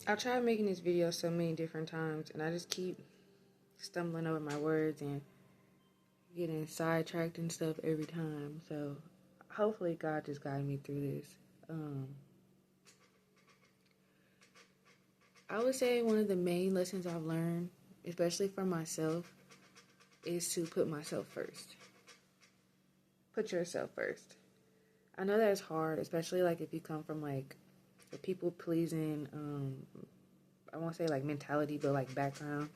I tried making this video so many different times, and I just keep stumbling over my words and getting sidetracked and stuff every time. So hopefully God just guided me through this. I would say one of the main lessons I've learned, especially for myself, is to put myself first. Put yourself first. I know that's hard, especially like if you come from like a people pleasing, I won't say like mentality, but like background,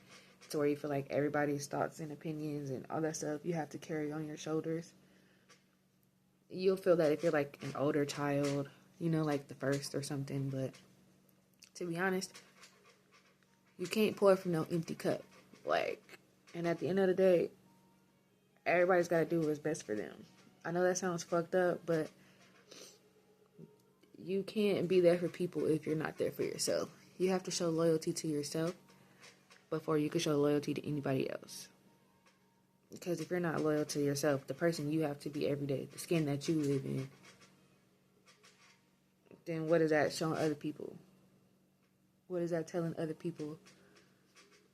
to where you feel like everybody's thoughts and opinions and all that stuff you have to carry on your shoulders. You'll feel that if you're like an older child, like the first or something, but to be honest, you can't pour from no empty cup. And at the end of the day, everybody's got to do what's best for them. I know that sounds fucked up, but you can't be there for people if you're not there for yourself. You have to show loyalty to yourself before you can show loyalty to anybody else. Because if you're not loyal to yourself, the person you have to be every day, the skin that you live in, then what is that showing other people? What is that telling other people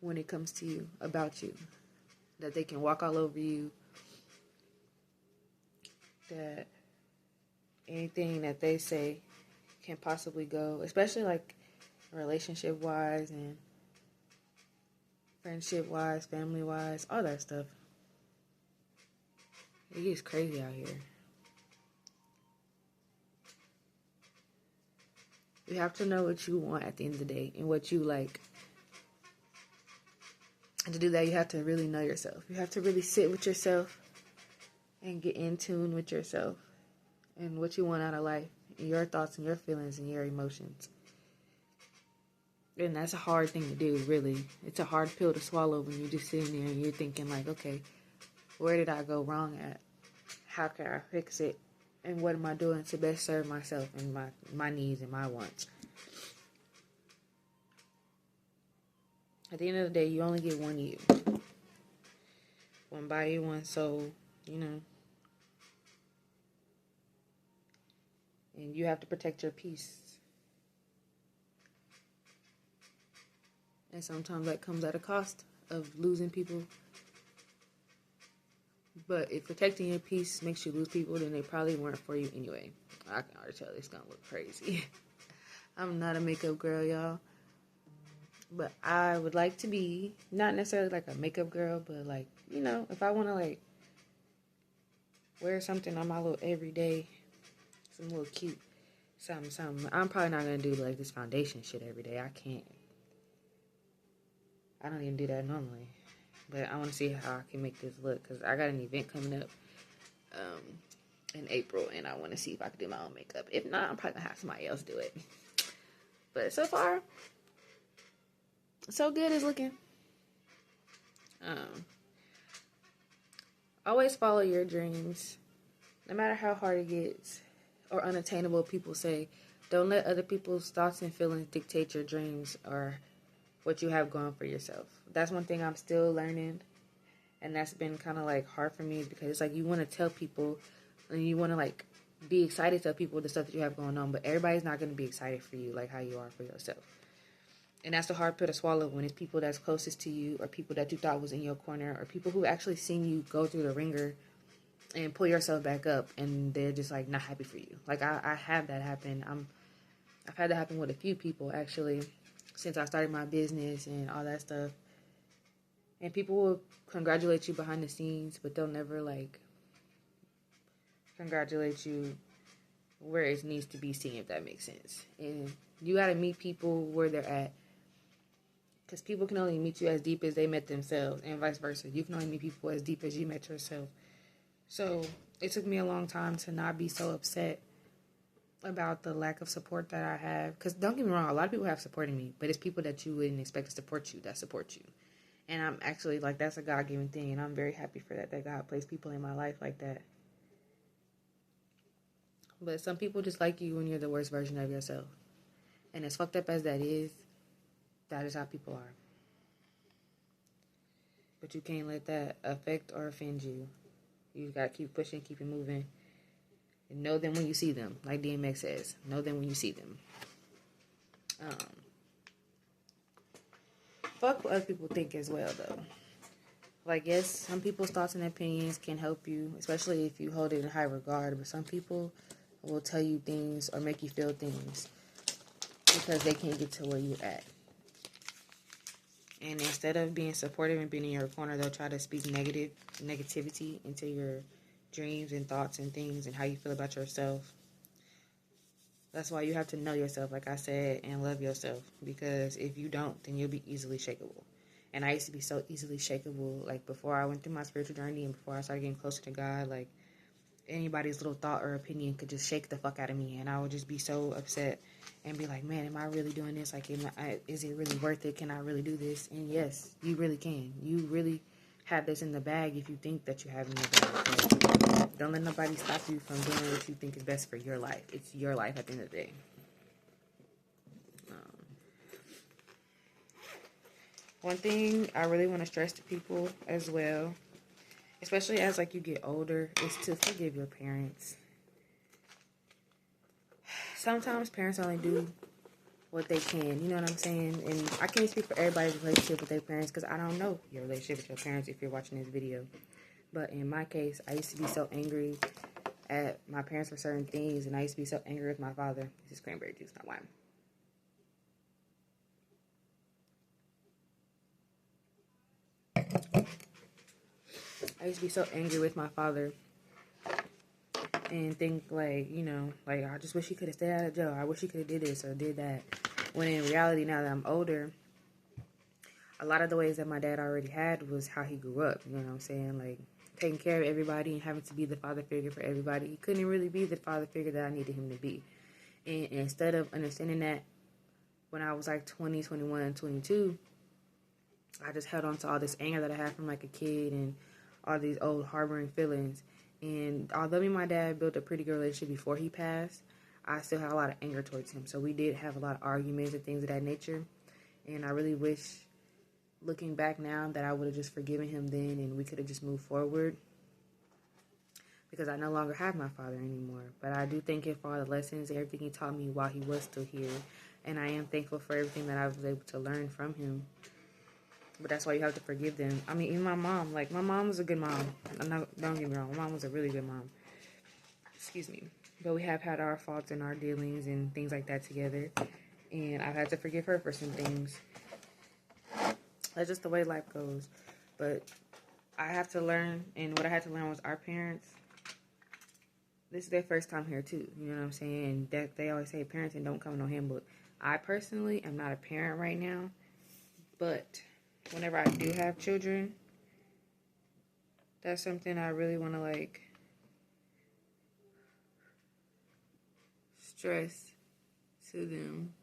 when it comes to you, about you? That they can walk all over you, that anything that they say can possibly go, especially like relationship-wise and friendship-wise, family-wise, all that stuff. It gets crazy out here. You have to know what you want at the end of the day and what you like. And to do that, you have to really know yourself. You have to really sit with yourself and get in tune with yourself and what you want out of life, and your thoughts and your feelings and your emotions. And that's a hard thing to do, really. It's a hard pill to swallow when you're just sitting there and you're thinking like, okay, where did I go wrong at? How can I fix it? And what am I doing to best serve myself and my needs and my wants? At the end of the day, you only get one you. One body, one soul, And you have to protect your peace. And sometimes that comes at a cost of losing people. But if protecting your peace makes you lose people, then they probably weren't for you anyway. I can already tell it's going to look crazy. I'm not a makeup girl, y'all. But I would like to be, not necessarily like a makeup girl, but like, if I want to like wear something on my little everyday, some little cute something. I'm probably not going to do like this foundation shit every day. I can't. I don't even do that normally. But I want to see how I can make this look, because I got an event coming up in April, and I want to see if I can do my own makeup. If not, I'm probably going to have somebody else do it. But so far, so good it's looking. Always follow your dreams, no matter how hard it gets or unattainable people say. Don't let other people's thoughts and feelings dictate your dreams or what you have going for yourself. That's one thing I'm still learning, and that's been kind of like hard for me, because it's like you want to tell people and you want to like be excited to tell people the stuff that you have going on, but everybody's not going to be excited for you like how you are for yourself. And that's the hard pill to swallow when it's people that's closest to you, or people that you thought was in your corner, or people who actually seen you go through the ringer and pull yourself back up, and they're just like not happy for you. Like I have that happen. I've had that happen with a few people actually since I started my business and all that stuff. And people will congratulate you behind the scenes, but they'll never like congratulate you where it needs to be seen, if that makes sense. And you got to meet people where they're at, because people can only meet you as deep as they met themselves, and vice versa. You can only meet people as deep as you met yourself. So it took me a long time to not be so upset about the lack of support that I have. Because don't get me wrong, a lot of people have supported me, but it's people that you wouldn't expect to support you that support you. And I'm actually like, that's a God-given thing, and I'm very happy for that God placed people in my life like that. But some people just like you when you're the worst version of yourself. And as fucked up as that is how people are. But you can't let that affect or offend you. You gotta keep pushing, keep it moving. And know them when you see them. Like DMX says, know them when you see them. fuck what other people think as well, though. Like, yes, some people's thoughts and opinions can help you, especially if you hold it in high regard. But some people will tell you things or make you feel things because they can't get to where you're at. And instead of being supportive and being in your corner, they'll try to speak negativity into your dreams and thoughts and things and how you feel about yourself. That's why you have to know yourself, like I said, and love yourself. Because if you don't, then you'll be easily shakeable. And I used to be so easily shakeable. Like, before I went through my spiritual journey and before I started getting closer to God, like, anybody's little thought or opinion could just shake the fuck out of me. And I would just be so upset and be like, man, am I really doing this? Like, is it really worth it? Can I really do this? And yes, you really can. You really have this in the bag if you think that you have it in the bag. But don't let nobody stop you from doing what you think is best for your life. It's your life at the end of the day. One thing I really want to stress to people as well, especially as like you get older, is to forgive your parents. Sometimes parents only do what they can, you know what I'm saying? And I can't speak for everybody's relationship with their parents because I don't know your relationship with your parents if you're watching this video. But in my case, I used to be so angry at my parents for certain things, and I used to be so angry with my father. This is cranberry juice, not wine. I used to be so angry with my father and think like, you know, like, I just wish he could have stayed out of jail. I wish he could have did this or did that. When in reality, now that I'm older, a lot of the ways that my dad already had was how he grew up. You know what I'm saying? Like, taking care of everybody and having to be the father figure for everybody. He couldn't really be the father figure that I needed him to be. And instead of understanding that when I was like 20, 21, 22, I just held on to all this anger that I had from like a kid and all these old harboring feelings. And although me and my dad built a pretty good relationship before he passed, I still had a lot of anger towards him. So we did have a lot of arguments and things of that nature. And I really wish, looking back now, that I would have just forgiven him then and we could have just moved forward. Because I no longer have my father anymore. But I do thank him for all the lessons and everything he taught me while he was still here. And I am thankful for everything that I was able to learn from him. But that's why you have to forgive them. I mean, even my mom. Like, my mom was a good mom. Don't get me wrong. My mom was a really good mom. Excuse me. But we have had our faults and our dealings and things like that together. And I've had to forgive her for some things. That's just the way life goes. But I have to learn. And what I had to learn was our parents. This is their first time here, too. You know what I'm saying? That they always say parenting don't come in no handbook. I personally am not a parent right now. But whenever I do have children, that's something I really want to, like, stress to them.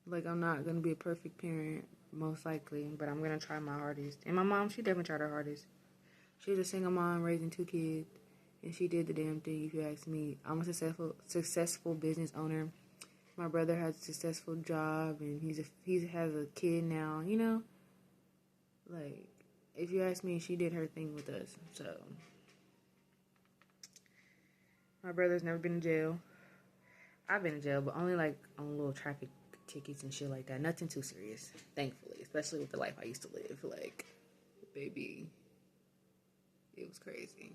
Like, I'm not going to be a perfect parent, most likely, but I'm going to try my hardest. And my mom, she definitely tried her hardest. She was a single mom raising 2 kids, and she did the damn thing, if you ask me. I'm a successful business owner. My brother has a successful job, and he has a kid now, you know? Like, if you ask me, she did her thing with us, so. My brother's never been in jail. I've been in jail, but only, like, on little traffic tickets and shit like that. Nothing too serious, thankfully, especially with the life I used to live. Like, baby, it was crazy.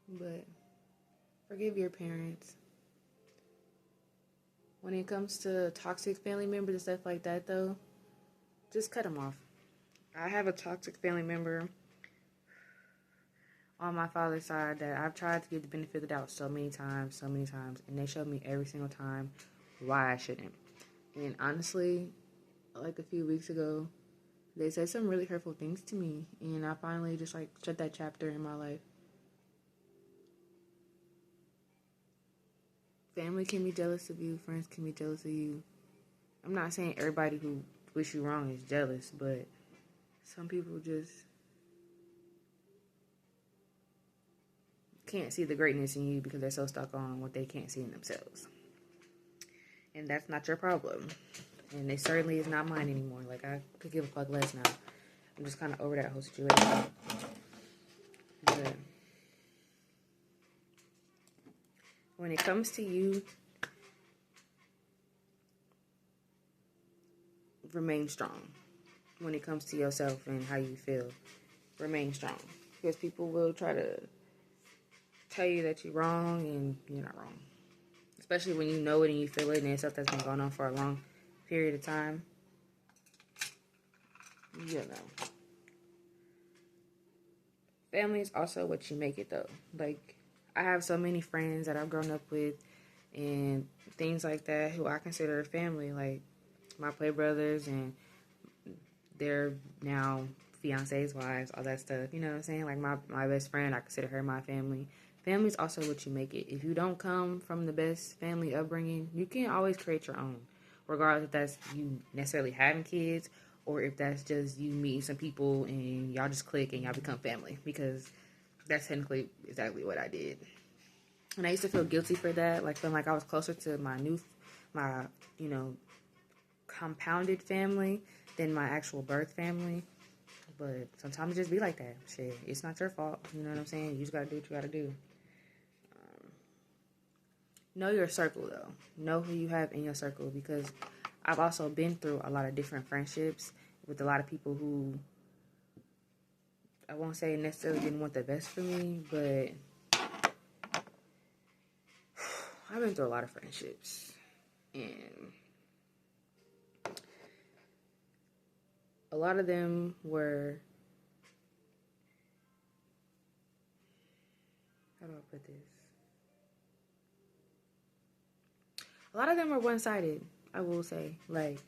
But forgive your parents. When it comes to toxic family members and stuff like that, though, just cut them off. I have a toxic family member on my father's side that I've tried to give the benefit of the doubt so many times, and they showed me every single time why I shouldn't. And honestly, like a few weeks ago, they said some really hurtful things to me, and I finally just, like, shut that chapter in my life. Family can be jealous of you, friends can be jealous of you. I'm not saying everybody who wish you wrong is jealous, but some people just can't see the greatness in you because they're so stuck on what they can't see in themselves. And that's not your problem. And it certainly is not mine anymore. Like, I could give a fuck less now. I'm just kind of over that whole situation. But when it comes to you, remain strong. When it comes to yourself and how you feel, remain strong. Because people will try to tell you that you're wrong and you're not wrong. Especially when you know it and you feel it and it's stuff that's been going on for a long period of time. You know. Family is also what you make it, though. Like, I have so many friends that I've grown up with and things like that who I consider family. Like, my play brothers and their now fiancés, wives, all that stuff. You know what I'm saying? Like, my best friend, I consider her my family. Family is also what you make it. If you don't come from the best family upbringing, you can always create your own. Regardless if that's you necessarily having kids or if that's just you meeting some people and y'all just click and y'all become family. Because that's technically exactly what I did. And I used to feel guilty for that. Like, feeling like I was closer to my compounded family than my actual birth family. But sometimes it just be like that. Shit, it's not your fault. You know what I'm saying? You just gotta do what you gotta do. Know your circle, though. Know who you have in your circle, because I've also been through a lot of different friendships with a lot of people who I won't say necessarily didn't want the best for me, but I've been through a lot of friendships. And a lot of them were, how do I put this? A lot of them were one-sided, I will say. Like,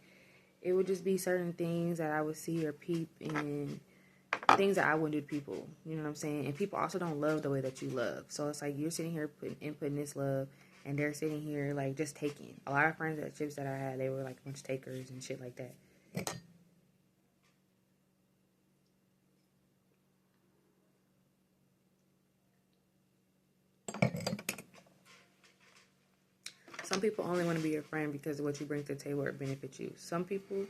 it would just be certain things that I would see or peep and things that I wouldn't do to people. You know what I'm saying? And people also don't love the way that you love. So it's like you're sitting here putting this love and they're sitting here like just taking. A lot of friendships that I had, they were like a bunch of takers and shit like that. Some people only want to be your friend because of what you bring to the table or benefit you. Some people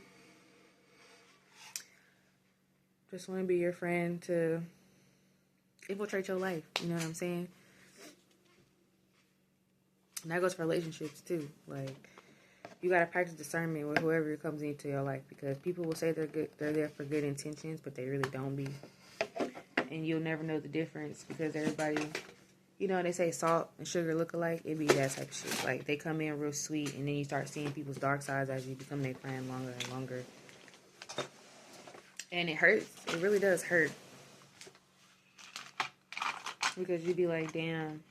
just want to be your friend to infiltrate your life. You know what I'm saying? And that goes for relationships too. Like, you gotta practice discernment with whoever comes into your life, because people will say they're there for good intentions, but they really don't be. And you'll never know the difference because everybody, you know, they say salt and sugar look alike. It be that type of shit. Like, they come in real sweet, and then you start seeing people's dark sides as you become their friend longer and longer. And it hurts. It really does hurt. Because you be like, damn,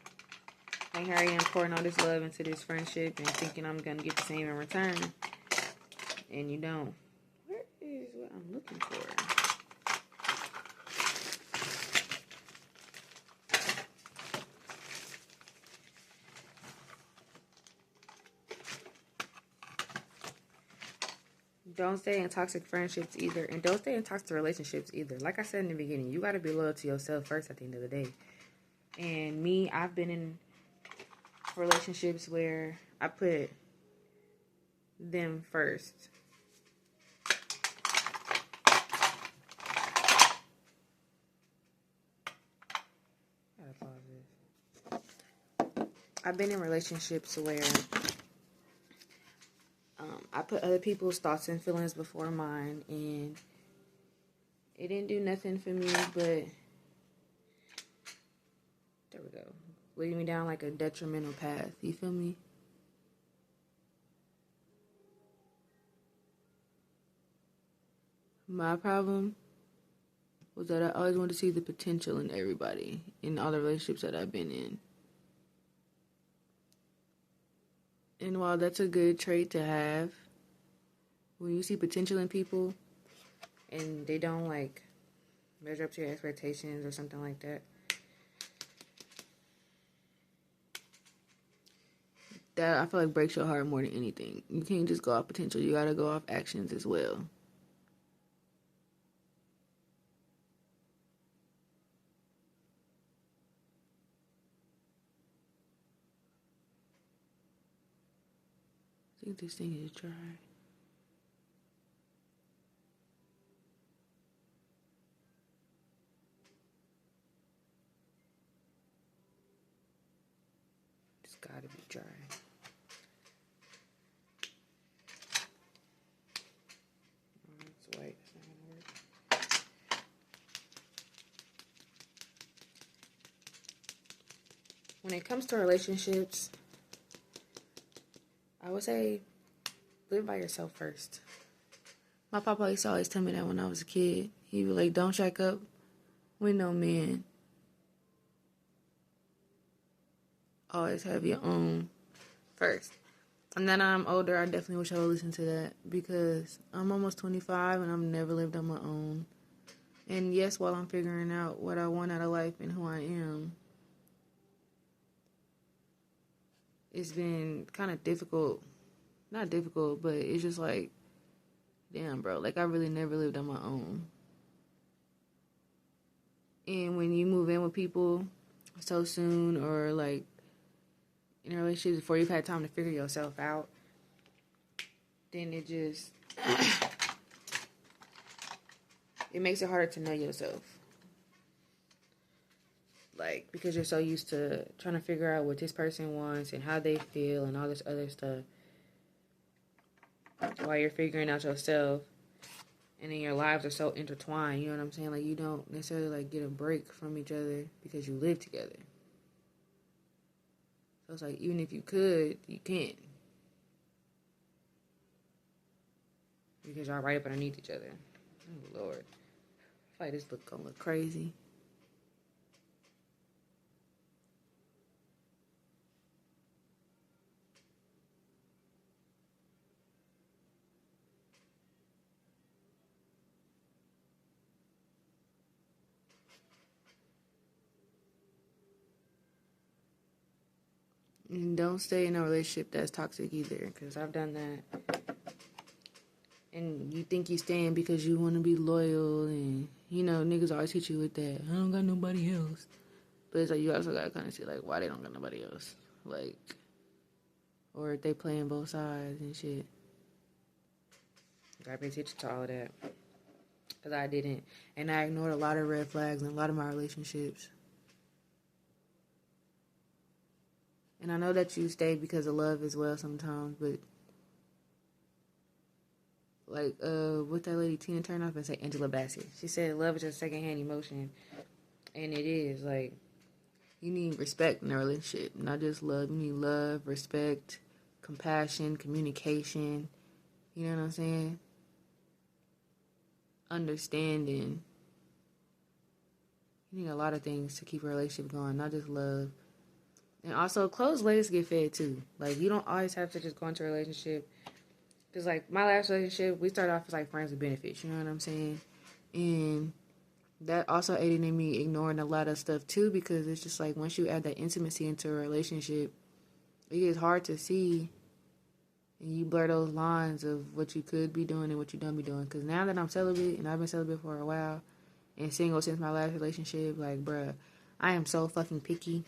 like, here I am pouring all this love into this friendship and thinking I'm going to get the same in return. And you don't. Where is what I'm looking for? Don't stay in toxic friendships either. And don't stay in toxic relationships either. Like I said in the beginning, you got to be loyal to yourself first at the end of the day. And me, I've been in relationships where I put them first. Gotta pause this. I've been in relationships where I put other people's thoughts and feelings before mine, and it didn't do nothing for me, but there we go. Leading me down like a detrimental path. You feel me? My problem was that I always wanted to see the potential in everybody, in all the relationships that I've been in. And while that's a good trait to have, when you see potential in people and they don't like measure up to your expectations or something like that, that I feel like breaks your heart more than anything. You can't just go off potential. You gotta go off actions as well. I think this thing is dry. It's gotta be dry. Oh, it's white. It's not gonna work. When it comes to relationships, I would say live by yourself first. My papa used to always tell me that when I was a kid. He'd be like, don't shack up with no man. Always have your own first. And then I'm older, I definitely wish I would listen to that because I'm almost 25 and I've never lived on my own. And yes, while I'm figuring out what I want out of life and who I am, it's been kind of difficult. Not difficult, but it's just like, damn, bro, like I really never lived on my own. And when you move in with people so soon or like in a relationship before you've had time to figure yourself out, then it just it makes it harder to know yourself. Like, because you're so used to trying to figure out what this person wants and how they feel and all this other stuff while you're figuring out yourself. And then your lives are so intertwined, you know what I'm saying? Like, you don't necessarily, like, get a break from each other because you live together. So it's like, even if you could, you can't. Because y'all right up underneath each other. Oh, Lord. I feel like this book gonna look crazy. And don't stay in a relationship that's toxic either, because I've done that. And you think you staying because you want to be loyal, and, you know, niggas always hit you with that, I don't got nobody else. But it's like, you also got to kind of see, like, why they don't got nobody else. Like, or if they playing both sides and shit. Gotta pay attention to all of that. Because I didn't. And I ignored a lot of red flags in a lot of my relationships. And I know that you stay because of love as well sometimes, but like, what that lady Tina Turner, and say Angela Bassett. She said love is just secondhand emotion. And it is. Like, you need respect in a relationship. Not just love. You need love, respect, compassion, communication. You know what I'm saying? Understanding. You need a lot of things to keep a relationship going, not just love. And also, closed legs get fed too. Like, you don't always have to just go into a relationship. Because, like, my last relationship, we started off as, like, friends with benefits. You know what I'm saying? And that also aided in me ignoring a lot of stuff too, because it's just like, once you add that intimacy into a relationship, it gets hard to see. And you blur those lines of what you could be doing and what you don't be doing. Because now that I'm celibate, and I've been celibate for a while, and single since my last relationship, like, bruh, I am so fucking picky.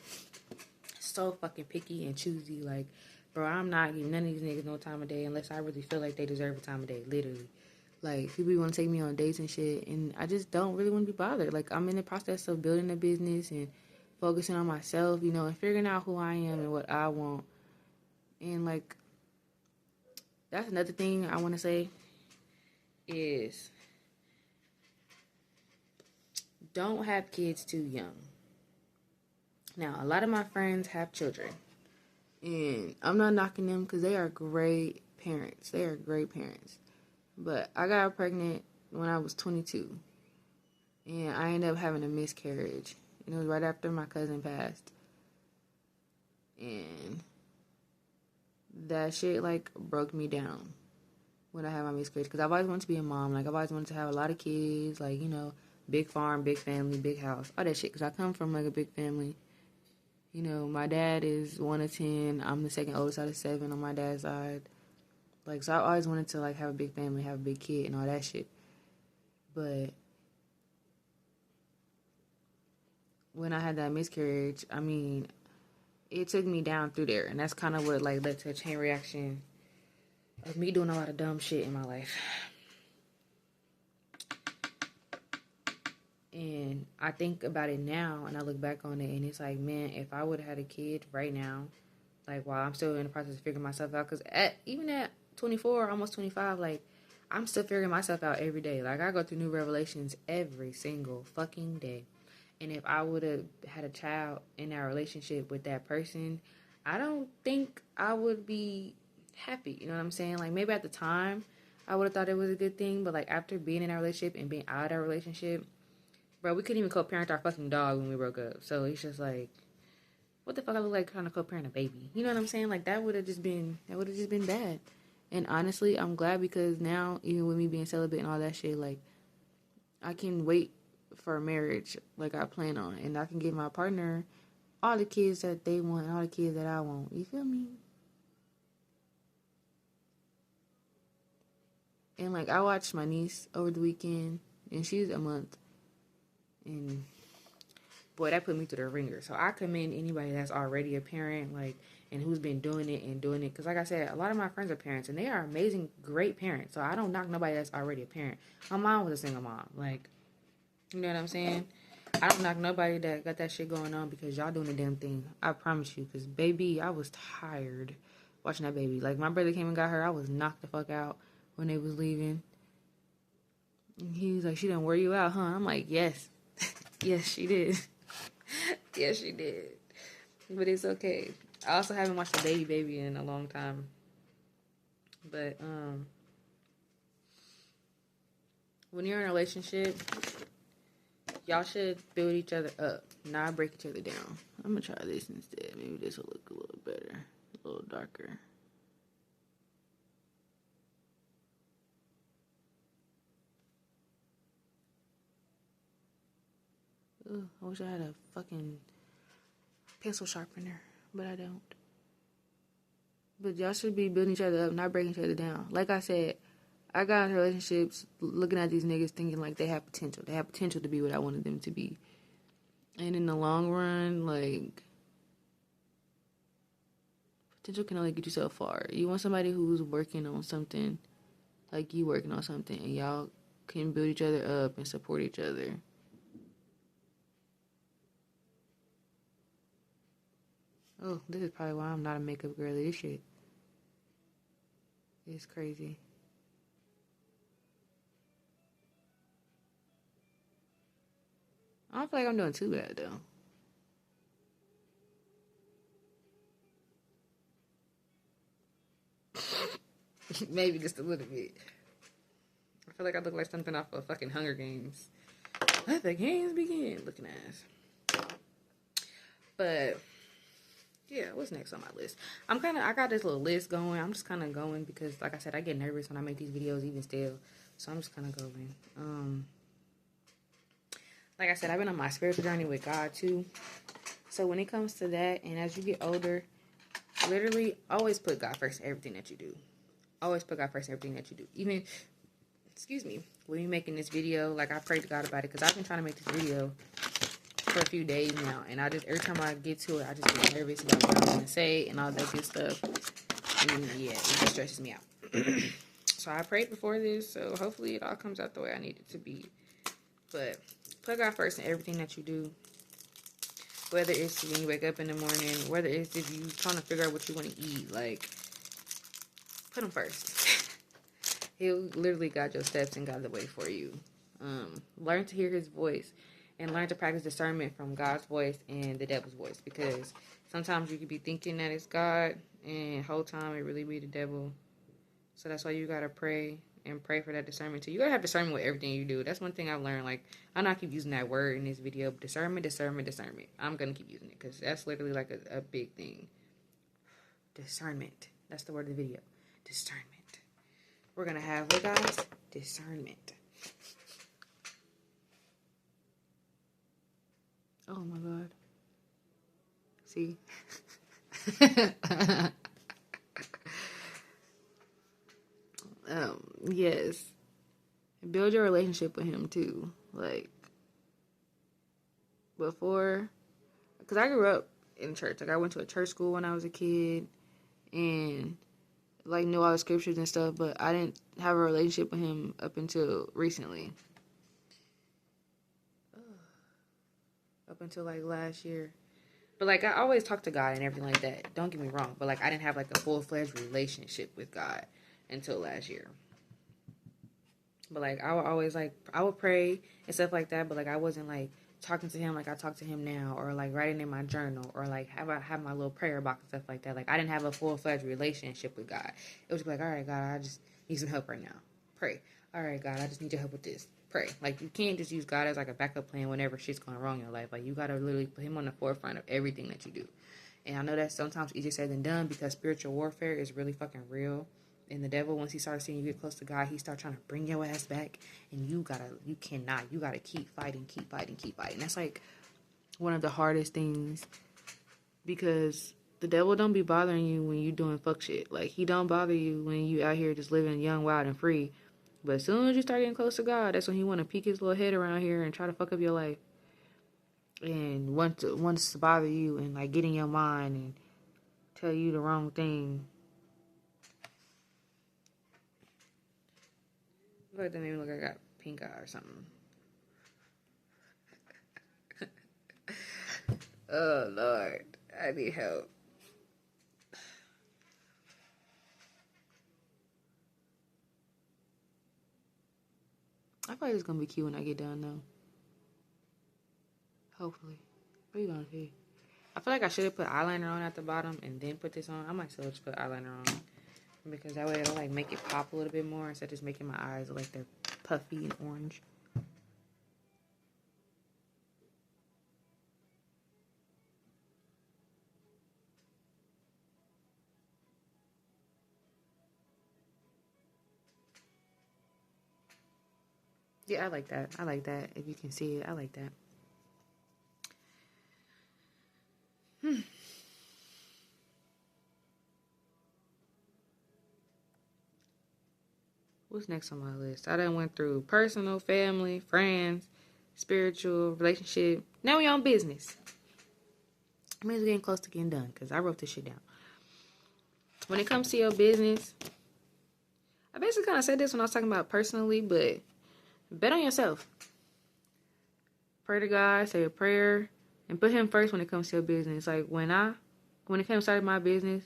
So fucking picky and choosy. Like, bro, I'm not giving none of these niggas no time of day unless I really feel like they deserve a time of day, literally. Like, people want to take me on dates and shit, and I just don't really want to be bothered. Like, I'm in the process of building a business and focusing on myself, you know, and figuring out who I am and what I want. And, like, that's another thing I want to say is don't have kids too young. Now, a lot of my friends have children, and I'm not knocking them because they are great parents. They are great parents. But I got pregnant when I was 22, and I ended up having a miscarriage. And it was right after my cousin passed. And that shit, like, broke me down when I had my miscarriage. Because I've always wanted to be a mom. Like, I've always wanted to have a lot of kids. Like, you know, big farm, big family, big house. All that shit. Because I come from, like, a big family. You know, my dad is 1 of 10. I'm the second oldest out of 7 on my dad's side. Like, so I always wanted to, like, have a big family, have a big kid, and all that shit. But when I had that miscarriage, I mean, it took me down through there. And that's kind of what, like, led to a chain reaction of me doing a lot of dumb shit in my life. And I think about it now, and I look back on it, and it's like, man, if I would have had a kid right now, Like, while I'm still in the process of figuring myself out. Because even at 24, almost 25, like, I'm still figuring myself out every day. Like, I go through new revelations every single fucking day. And if I would have had a child in that relationship with that person, I don't think I would be happy. You know what I'm saying? Like, maybe at the time, I would have thought it was a good thing. But, like, after being in that relationship and being out of that relationship, bro, we couldn't even co-parent our fucking dog when we broke up. So it's just like, what the fuck I look like trying to co-parent a baby? You know what I'm saying? Like, that would have just been bad. And honestly, I'm glad, because now, even with me being celibate and all that shit, like, I can wait for marriage like I plan on, and I can give my partner all the kids that they want, all the kids that I want. You feel me? And like, I watched my niece over the weekend, and she's a month, and boy, that put me through the ringer. So I commend anybody that's already a parent, like, and who's been doing it and doing it. Because like I said, a lot of my friends are parents, and they are amazing, great parents. So I don't knock nobody that's already a parent. My mom was a single mom. Like, you know what I'm saying? I don't knock nobody that got that shit going on, because y'all doing the damn thing. I promise you. Because, baby, I was tired watching that baby. Like, my brother came and got her. I was knocked the fuck out when they was leaving. And he was like, she didn't wear you out, huh? I'm like, yes. Yes, she did. Yes, she did. But it's okay. I also haven't watched a baby in a long time. But, when you're in a relationship, y'all should build each other up, not break each other down. I'm gonna try this instead. Maybe this will look a little better, a little darker. Ugh, I wish I had a fucking pencil sharpener, but I don't. But y'all should be building each other up, not breaking each other down. Like I said, I got in relationships looking at these niggas thinking like they have potential. They have potential to be what I wanted them to be. And in the long run, like, potential can only get you so far. You want somebody who's working on something, like you working on something, and y'all can build each other up and support each other. Oh, this is probably why I'm not a makeup girly. This shit is crazy. I don't feel like I'm doing too bad, though. Maybe just a little bit. I feel like I look like something off of fucking Hunger Games. Let the games begin. Looking ass. But yeah, what's next on my list? I got this little list going. I'm just kind of going because, like I said, I get nervous when I make these videos, even still. So I'm just kind of going. Like I said, I've been on my spiritual journey with God too. So when it comes to that, and as you get older, literally always put God first in everything that you do. Always put God first in everything that you do. Even, excuse me, when you're making this video, like, I prayed to God about it, because I've been trying to make this video for a few days now, and I just, every time I get to it, I just get nervous about what I'm going to say and all that good stuff. And yeah, it just stresses me out. So I prayed before this, so hopefully it all comes out the way I need it to be. But put God first in everything that you do. Whether it's when you wake up in the morning, whether it's if you're trying to figure out what you want to eat, like, put him first. He'll literally guide your steps and guide the way for you. Learn to hear his voice and learn to practice discernment from God's voice and the devil's voice, because sometimes you could be thinking that it's God and the whole time it really be the devil. So that's why you gotta pray and pray for that discernment too. You gotta have discernment with everything you do. That's one thing I've learned. Like, I know I keep using that word in this video, but discernment. I'm gonna keep using it because that's literally like a big thing. Discernment. That's the word of the video. Discernment. We're gonna have, what, guys? Discernment. Oh my God. See? Yes. Build your relationship with him too. Like, before, because I grew up in church. Like, I went to a church school when I was a kid, and like knew all the scriptures and stuff, but I didn't have a relationship with him up until recently. Up until like last year. But like I always talk to God and everything like that. Don't get me wrong, but like I didn't have like a full-fledged relationship with God until last year. But like I would always like I would pray and stuff like that, but like I wasn't like talking to him like I talk to him now, or like writing in my journal, or like have my little prayer box and stuff like that. Like I didn't have a full-fledged relationship with God. It was like, all right, God, I just need some help right now. Pray. All right, God, I just need your help with this. Pray. Like you can't just use God as like a backup plan whenever shit's going wrong in your life. Like you gotta literally put him on the forefront of everything that you do. And I know that's sometimes easier said than done because spiritual warfare is really fucking real. And the devil, once he starts seeing you get close to God, he starts trying to bring your ass back. And you gotta keep fighting, keep fighting, keep fighting. That's like one of the hardest things because the devil don't be bothering you when you doing fuck shit. Like he don't bother you when you out here just living young, wild, and free. But as soon as you start getting close to God, that's when he want to peek his little head around here and try to fuck up your life. And wants to bother you and like get in your mind and tell you the wrong thing. Look, doesn't even look like I got pink eye or something. Oh Lord, I need help. I feel like it's gonna be cute when I get done though. Hopefully. What are you gonna see? I feel like I should have put eyeliner on at the bottom and then put this on. I might still just put eyeliner on because that way it'll like make it pop a little bit more instead of just making my eyes look like they're puffy and orange. Yeah, I like that. I like that. If you can see it, I like that. What's next on my list? I done went through personal, family, friends, spiritual, relationship. Now we on business. I mean, it's getting close to getting done because I wrote this shit down. When it comes to your business, I basically kind of said this when I was talking about personally, but bet on yourself. Pray to God, say a prayer, and put him first when it comes to your business. Like when it came to starting my business,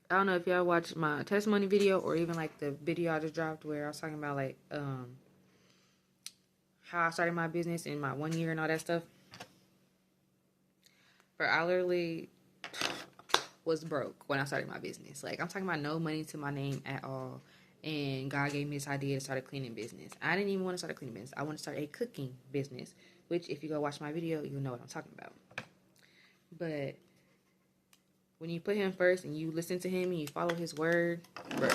I don't know if y'all watched my testimony video or even like the video I just dropped where I was talking about like how I started my business in my 1 year and all that stuff. But I literally was broke when I started my business. Like I'm talking about no money to my name at all. And God gave me this idea to start a cleaning business. I didn't even want to start a cleaning business. I want to start a cooking business, which if you go watch my video, you'll know what I'm talking about. But when you put him first and you listen to him and you follow his word, bro,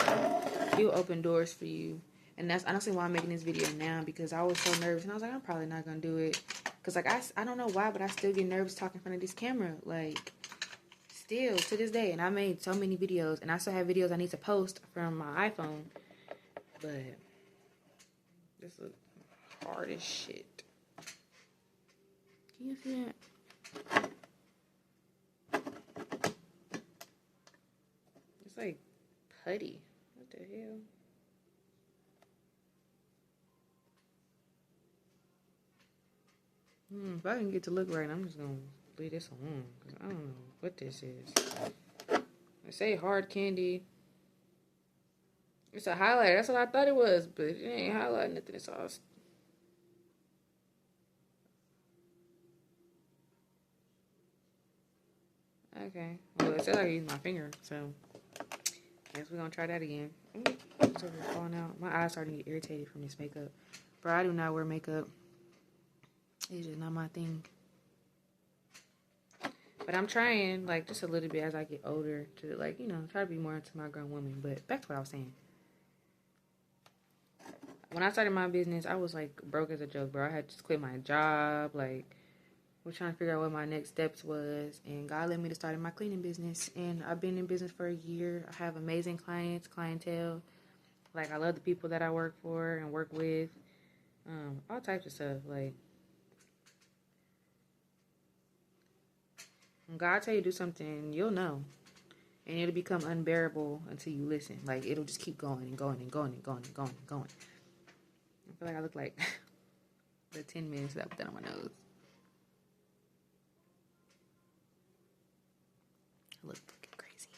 he'll open doors for you. And that's honestly why I'm making this video now, because I was so nervous. And I was like, I'm probably not going to do it. Because, like, I don't know why, but I still get nervous talking in front of this camera. Like, still, to this day. And I made so many videos. And I still have videos I need to post from my iPhone. But this is hard as shit. Can you see that? It's like putty. What the hell? If I can get to look right, I'm just gonna leave this alone because I don't know what this is. I say hard candy. It's a highlighter. That's what I thought it was, but it ain't highlighting nothing. It's all. Okay. Well, it said I can use my finger, so guess we're gonna try that again. It's over falling out. My eyes starting to get irritated from this makeup. Bro, I do not wear makeup. It's just not my thing. But I'm trying, like, just a little bit as I get older to, like, you know, try to be more into my grown woman. But back to what I was saying. When I started my business, I was, like, broke as a joke, bro. I had just quit my job. Like, was trying to figure out what my next steps was. And God led me to start my cleaning business. And I've been in business for a year. I have amazing clients, clientele. Like, I love the people that I work for and work with. All types of stuff. Like, when God tell you to do something, you'll know. And it'll become unbearable until you listen. Like, it'll just keep going and going and going and going and going and going. I feel like I look like the 10 minutes that I put that on my nose. I look fucking crazy.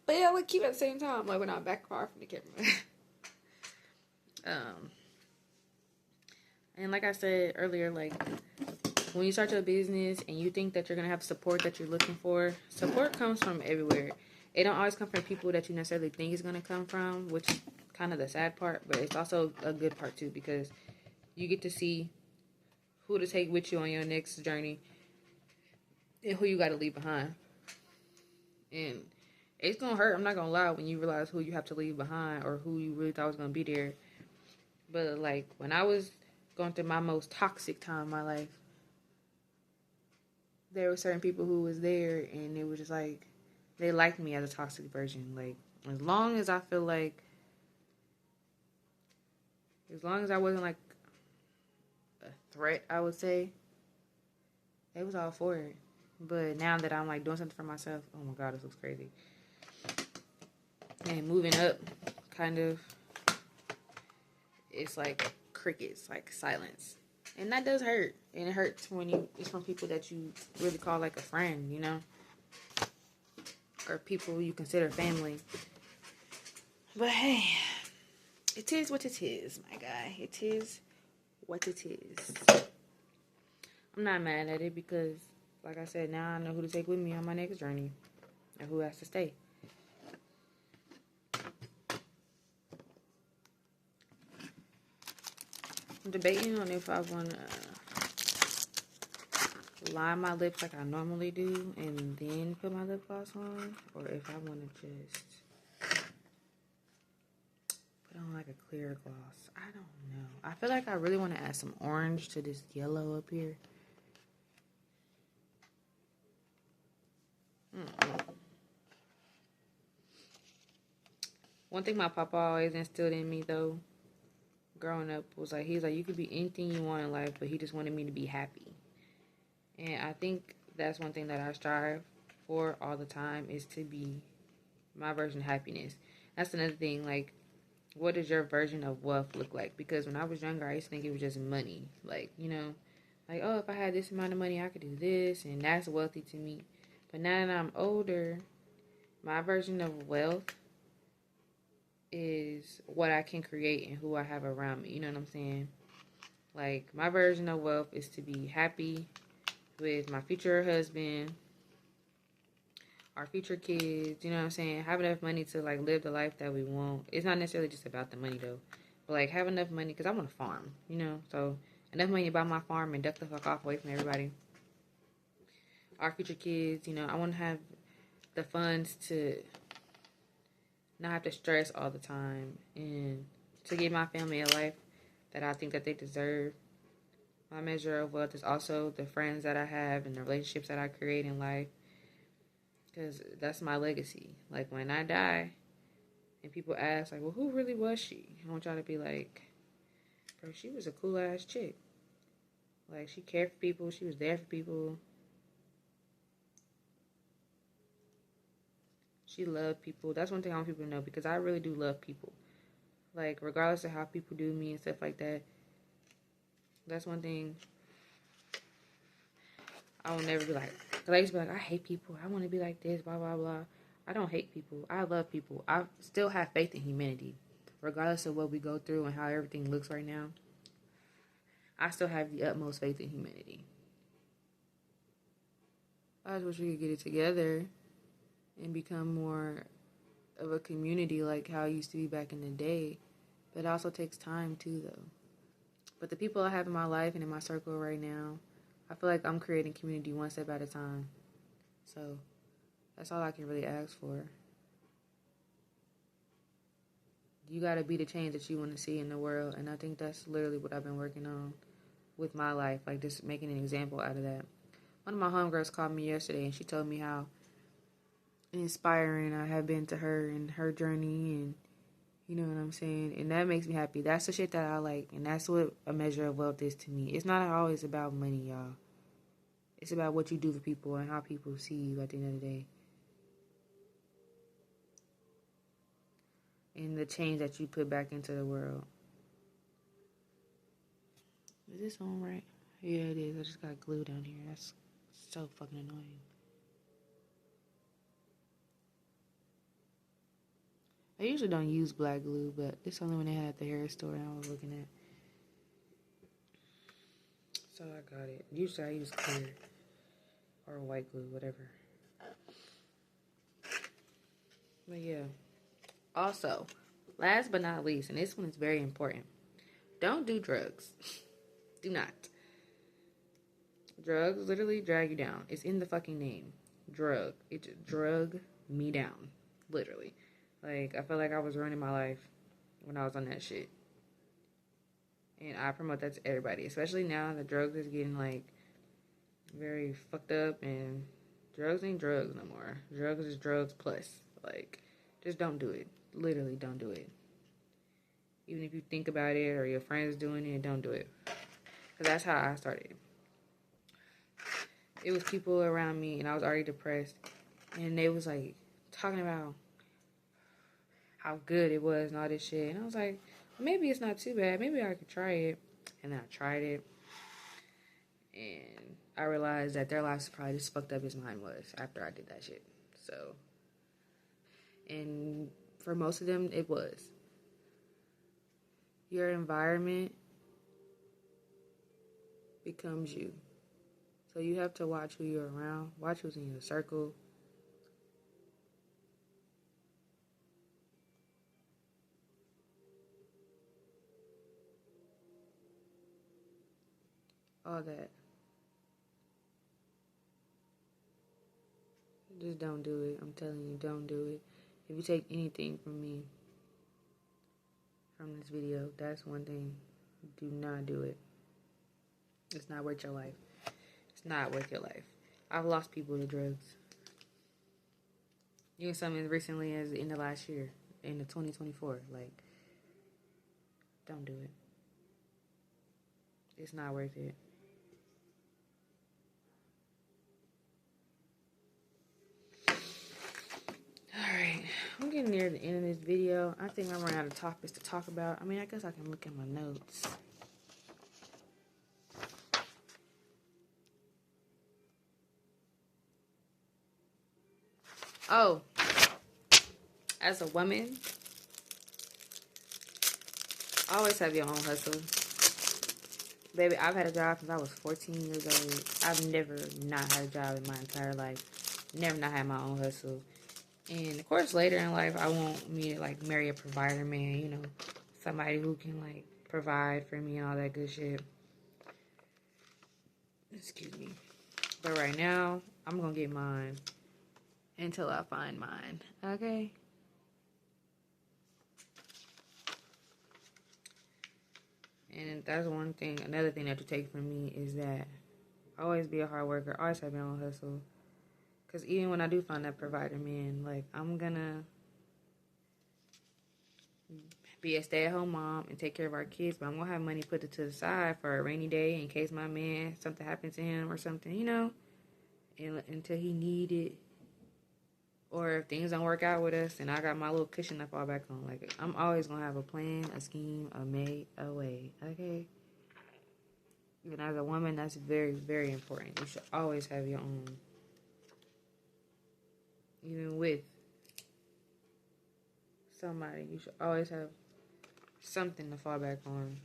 But yeah, we keep at the same time. Like, we're not back far from the camera. And like I said earlier, like, when you start your business and you think that you're going to have support that you're looking for, support comes from everywhere. It don't always come from people that you necessarily think it's going to come from, which is kind of the sad part, but it's also a good part too, because you get to see who to take with you on your next journey and who you got to leave behind. And it's going to hurt, I'm not going to lie, when you realize who you have to leave behind or who you really thought was going to be there. But, like, when I was going through my most toxic time in my life, there were certain people who was there, and it was just like, they liked me as a toxic version. Like, as long as I feel like, as long as I wasn't, like, a threat, I would say, they was all for it. But now that I'm, like, doing something for myself, oh my God, this looks crazy. And moving up, kind of, it's like crickets, like silence. And that does hurt. And it hurts when it's from people that you really call like a friend, you know? Or people you consider family. But hey, it is what it is, my guy. It is what it is. I'm not mad at it because, like I said, now I know who to take with me on my next journey. And who has to stay. I'm debating on if I want to line my lips like I normally do and then put my lip gloss on, or if I want to just put on like a clear gloss. I don't know. I feel like I really want to add some orange to this yellow up here. One thing my papa always instilled in me though, growing up, was like, he's like, you could be anything you want in life, but he just wanted me to be happy. And I think that's one thing that I strive for all the time, is to be my version of happiness. That's another thing, like, what does your version of wealth look like? Because when I was younger, I used to think it was just money. Like, you know, like, oh, if I had this amount of money, I could do this, and that's wealthy to me. But now that I'm older, my version of wealth is what I can create and who I have around me. You know what I'm saying? Like, my version of wealth is to be happy with my future husband, our future kids, you know what I'm saying? Have enough money to, like, live the life that we want. It's not necessarily just about the money, though. But, like, have enough money, because I want to farm, you know? So, enough money to buy my farm and duck the fuck off away from everybody. Our future kids, you know, I want to have the funds to not have to stress all the time, and to give my family a life that I think that they deserve. My measure of wealth is also the friends that I have and the relationships that I create in life, because that's my legacy. Like, when I die and people ask, like, well, who really was she? I want y'all to be like, bro, she was a cool ass chick. Like, she cared for people, she was there for people, she loved people. That's one thing I want people to know, because I really do love people. Like, regardless of how people do me and stuff like that, that's one thing I will never be like. Because I used to be like, I hate people, I want to be like this, blah, blah, blah. I don't hate people. I love people. I still have faith in humanity. Regardless of what we go through and how everything looks right now, I still have the utmost faith in humanity. I just wish we could get it together and become more of a community like how it used to be back in the day. But it also takes time too, though. But the people I have in my life and in my circle right now, I feel like I'm creating community one step at a time. So that's all I can really ask for. You gotta be the change that you want to see in the world. And I think that's literally what I've been working on with my life. Like, just making an example out of that. One of my homegirls called me yesterday and she told me how inspiring I have been to her and her journey, and you know what I'm saying? And that makes me happy. That's the shit that I like, and that's what a measure of wealth is to me. It's not always about money, y'all. It's about what you do for people and how people see you at the end of the day. And the change that you put back into the world. Is this on right? Yeah, it is. I just got glue down here. That's so fucking annoying. I usually don't use black glue, but this only when they had at the hair store and I was looking at. So I got it. Usually I use clear or white glue, whatever. But yeah. Also, last but not least, and this one is very important, don't do drugs. Do not. Drugs literally drag you down. It's in the fucking name. Drug. It drug me down. Literally. Like, I felt like I was ruining my life when I was on that shit. And I promote that to everybody. Especially now that drugs is getting, like, very fucked up. And drugs ain't drugs no more. Drugs is drugs plus. Like, just don't do it. Literally don't do it. Even if you think about it or your friends doing it, don't do it. Because that's how I started. It was people around me and I was already depressed. And they was like talking about how good it was and all this shit. And I was like, maybe it's not too bad. Maybe I could try it. And then I tried it. And I realized that their lives probably just fucked up as mine was after I did that shit. So, and for most of them, it was. Your environment becomes you. So you have to watch who you're around. Watch who's in your circle. All that. Just don't do it. I'm telling you, don't do it. If you take anything from me, from this video, that's one thing. Do not do it. It's not worth your life. It's not worth your life. I've lost people to drugs. Even some as recently as the end of last year, in the 2024. Like, don't do it. It's not worth it. Alright, I'm getting near the end of this video. I think I'm running out of topics to talk about. I mean, I guess I can look at my notes. Oh, as a woman, always have your own hustle. Baby, I've had a job since I was 14 years old. I've never not had a job in my entire life. Never not had my own hustle. And of course, later in life, I want me to like marry a provider man, you know, somebody who can like provide for me and all that good shit. Excuse me. But right now, I'm gonna get mine until I find mine. Okay? And that's one thing. Another thing that you take from me is that always be a hard worker. Always have your own hustle. Because even when I do find that provider man, like, I'm gonna be a stay-at-home mom and take care of our kids, but I'm gonna have money put to the side for a rainy day in case my man, something happens to him or something, you know, and until he need it, or if things don't work out with us and I got my little cushion to fall back on. Like, I'm always gonna have a plan, a scheme, a mate, a way, okay? Even as a woman, that's very, very important. You should always have your own. Even with somebody, you should always have something to fall back on.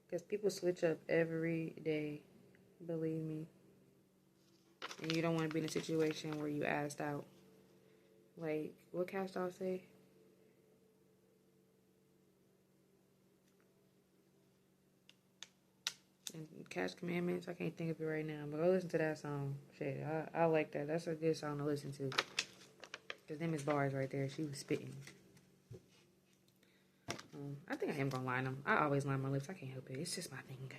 Because people switch up every day, believe me. And you don't want to be in a situation where you asked out. Like, what Cash Doll say? And Cash Commandments, I can't think of it right now, but go listen to that song. Shit, I like that. That's a good song to listen to. Because them is bars right there. She was spitting. I think I am going to line them. I always line my lips. I can't help it. It's just my thing.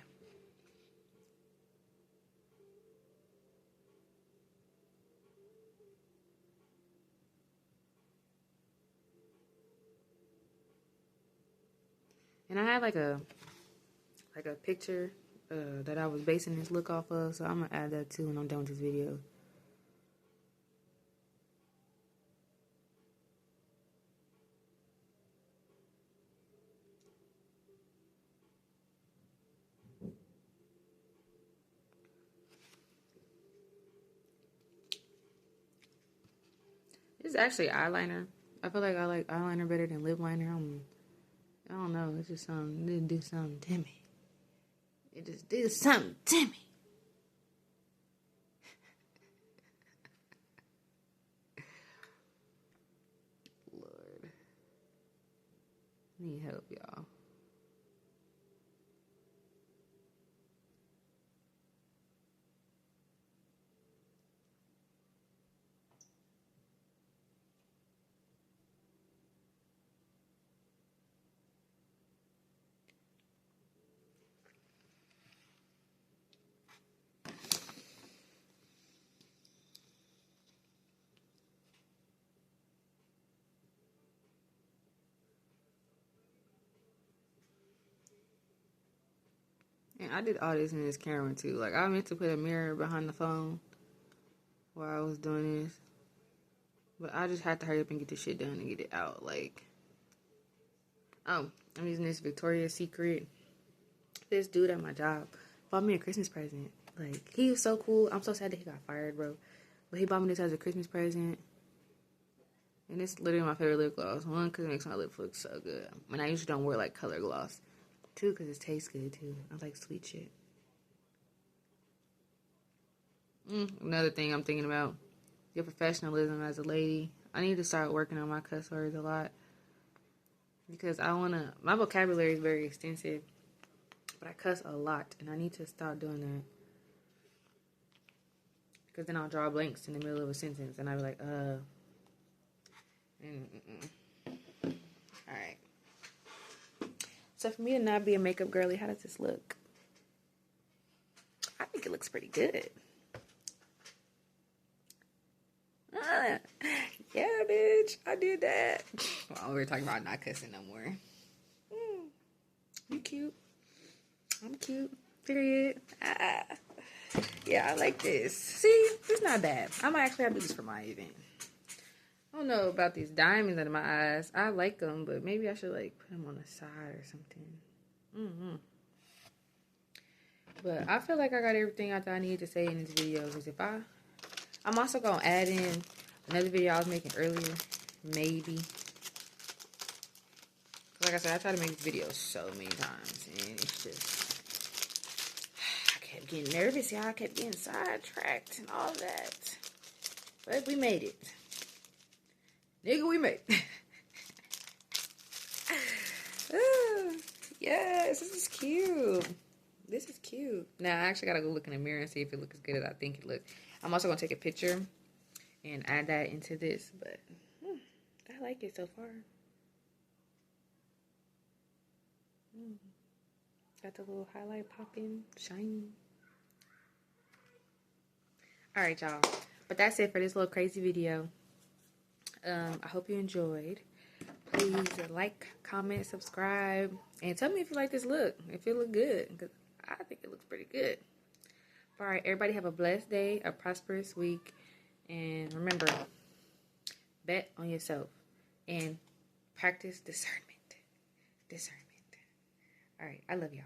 And I have like a picture that I was basing this look off of. So I'm going to add that too when I'm done with this video. actually eyeliner. I feel like I like eyeliner better than lip liner. I don't know. It's just something. It do something to me. It just did something to me. Lord. I need help, y'all. And I did all this in this camera too. Like, I meant to put a mirror behind the phone while I was doing this. But I just had to hurry up and get this shit done and get it out. Like, oh, I'm using this Victoria's Secret. This dude at my job bought me a Christmas present. Like, he was so cool. I'm so sad that he got fired, bro. But he bought me this as a Christmas present. And it's literally my favorite lip gloss. One, because it makes my lips look so good. And I usually don't wear, like, color gloss. Two, because it tastes good, too. I like sweet shit. Another thing I'm thinking about. Your professionalism as a lady. I need to start working on my cuss words a lot. Because my vocabulary is very extensive. But I cuss a lot. And I need to stop doing that. Because then I'll draw blanks in the middle of a sentence. And I'll be like, Alright. So for me to not be a makeup girly, how does this look? I think it looks pretty good. Yeah, bitch. I did that. Well, we're talking about not cussing no more. You cute. I'm cute. Period. Yeah, I like this. See, it's not bad. I might actually have to do this for my event. I don't know about these diamonds under my eyes. I like them, but maybe I should like put them on the side or something. But I feel like I got everything I thought I needed to say in this video. Because I'm also gonna add in another video I was making earlier, maybe. Like I said, I try to make this video so many times, and it's just I kept getting nervous, y'all. I kept getting sidetracked and all that. But we made it. Nigga, we made it. Yes, this is cute. This is cute. Now, I actually gotta go look in the mirror and see if it looks as good as I think it looks. I'm also gonna take a picture and add that into this, but I like it so far. Got the little highlight popping, shiny. Alright, y'all. But that's it for this little crazy video. I hope you enjoyed. Please like, comment, subscribe, and tell me if you like this look. If it look good, because I think it looks pretty good. Alright, everybody have a blessed day, a prosperous week, and remember, bet on yourself and practice discernment. Alright, I love y'all.